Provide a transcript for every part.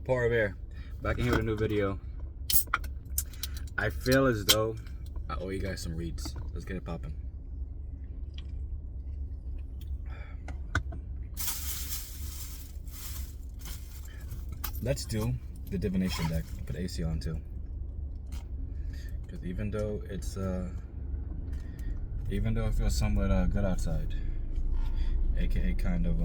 Pour of air. Back in here with a new video. I feel as though I owe you guys some reads. Let's get it popping. Let's do the divination deck. Put AC on too. Because even though it feels somewhat good outside, aka kind of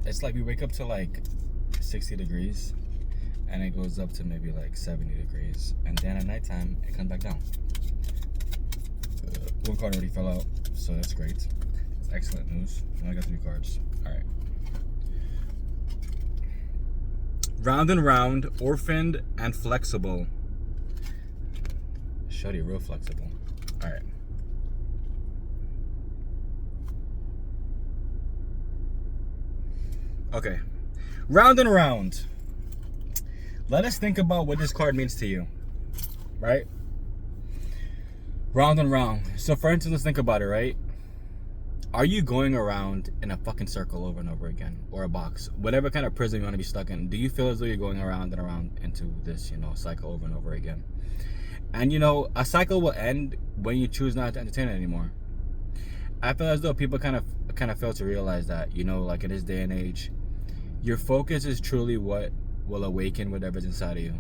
it's like we wake up to like 60 degrees and it goes up to maybe like 70 degrees, and then at nighttime it comes back down. One card already fell out, so that's great. That's excellent news. Now I got 3 cards. All right. Round and round, orphaned and flexible. Shorty, real flexible. All right. Okay. Round and round. Let us think about what this card means to you. Right? Round and round. So for instance, let's think about it, right? Are you going around in a fucking circle over and over again? Or a box? Whatever kind of prison you want to be stuck in. Do you feel as though you're going around and around into this, cycle over and over again? And a cycle will end when you choose not to entertain it anymore. I feel as though people kind of fail to realize that, like in this day and age, your focus is truly what will awaken whatever's inside of you.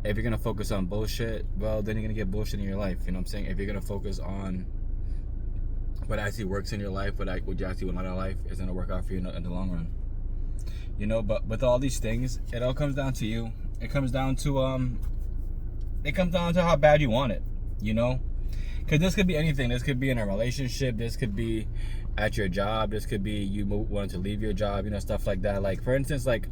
If you're gonna focus on bullshit, well, then you're gonna get bullshit in your life. You know what I'm saying? If you're gonna focus on what actually works in your life, what you actually want out of life, is gonna work out for you in the long run. But with all these things, it all comes down to you. It comes down to how bad you want it. Because this could be anything. This could be in a relationship. This could be at your job. This could be you wanting to leave your job. Stuff like that. Like for instance, like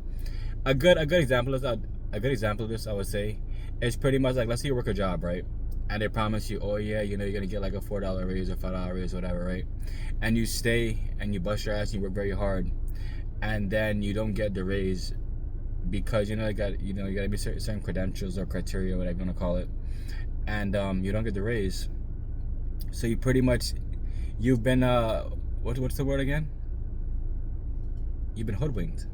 a good example of this, I would say, is pretty much like, let's say you work a job, right? And they promise you, oh yeah, you're gonna get like a $4 raise or $5 raise, or whatever, right? And you stay and you bust your ass and you work very hard, and then you don't get the raise because you gotta be certain credentials or criteria, whatever you wanna call it, and you don't get the raise. So you pretty much, you've been what's the word again? You've been hoodwinked.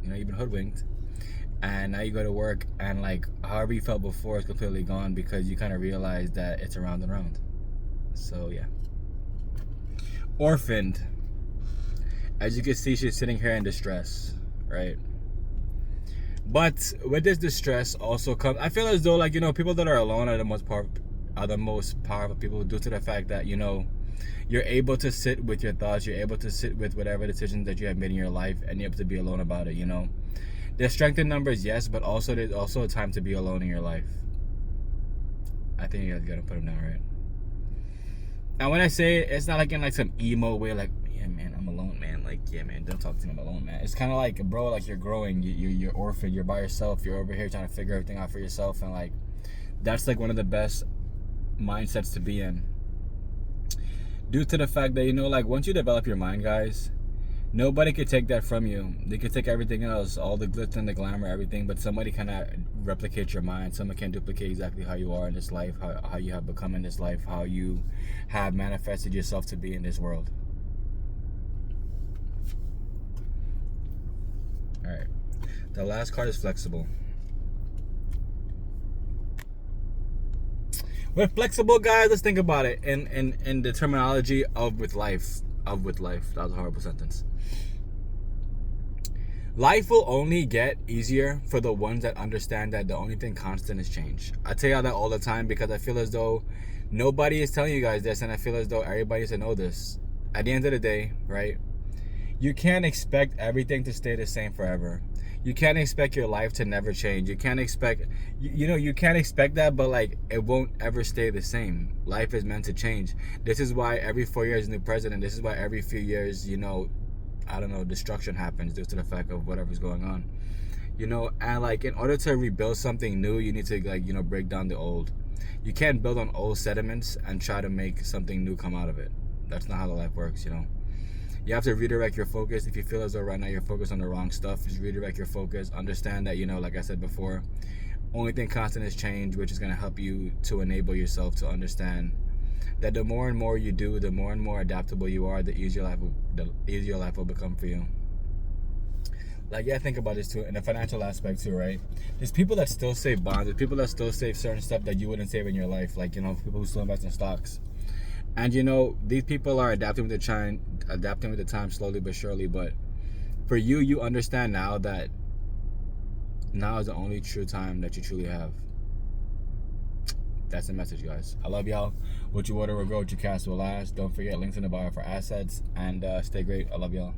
You've been hoodwinked. And now you go to work and like however you felt before is completely gone because you kind of realize that it's around and around. So yeah. Orphaned. As you can see, she's sitting here in distress, right? But with this distress also comes, I feel as though like, people that are alone are the most powerful people due to the fact that, you're able to sit with your thoughts, you're able to sit with whatever decisions that you have made in your life, and you're able to be alone about it, There's strength in numbers, yes, but also there's also a time to be alone in your life. I think you guys gotta put them down, right? And when I say it, it's not like in like some emo way, like, yeah, man, I'm alone, man. Like, yeah, man, don't talk to me, I'm alone, man. It's kind of like, bro, like you're growing, you're orphaned, you're by yourself, you're over here trying to figure everything out for yourself, and like, that's like one of the best mindsets to be in. Due to the fact that, like once you develop your mind, guys, nobody could take that from you. They could take everything else, all the glitz and the glamour, everything, but somebody cannot replicate your mind. Someone can duplicate exactly how you are in this life, how you have become in this life, how you have manifested yourself to be in this world. All right. The last card is flexible. With flexible, guys, let's think about it in the terminology of with life. That was a horrible sentence. Life will only get easier for the ones that understand that the only thing constant is change. I tell y'all that all the time because I feel as though nobody is telling you guys this, and I feel as though everybody needs to know this. At the end of the day, right? You can't expect everything to stay the same forever. You can't expect your life to never change. You can't expect, you can't expect that, but like it won't ever stay the same. Life is meant to change. This is why every 4 years, new president. This is why every few years, destruction happens due to the fact of whatever's going on. And like in order to rebuild something new, you need to break down the old. You can't build on old sediments and try to make something new come out of it. That's not how the life works, You have to redirect your focus. If you feel as though right now you're focused on the wrong stuff, just redirect your focus. Understand that, like I said before, only thing constant is change, which is going to help you to enable yourself to understand that the more and more you do, the more and more adaptable you are, the easier life will become for you. Like, yeah, think about this too, in the financial aspect too, right? There's people that still save bonds. There's people that still save certain stuff that you wouldn't save in your life. Like, you know, people who still invest in stocks. And, you know, these people are adapting with the time slowly but surely. But for you, you understand now that now is the only true time that you truly have. That's the message, guys. I love y'all. What you water will grow, what you cast will last. Don't forget, links in the bio for assets. And stay great. I love y'all.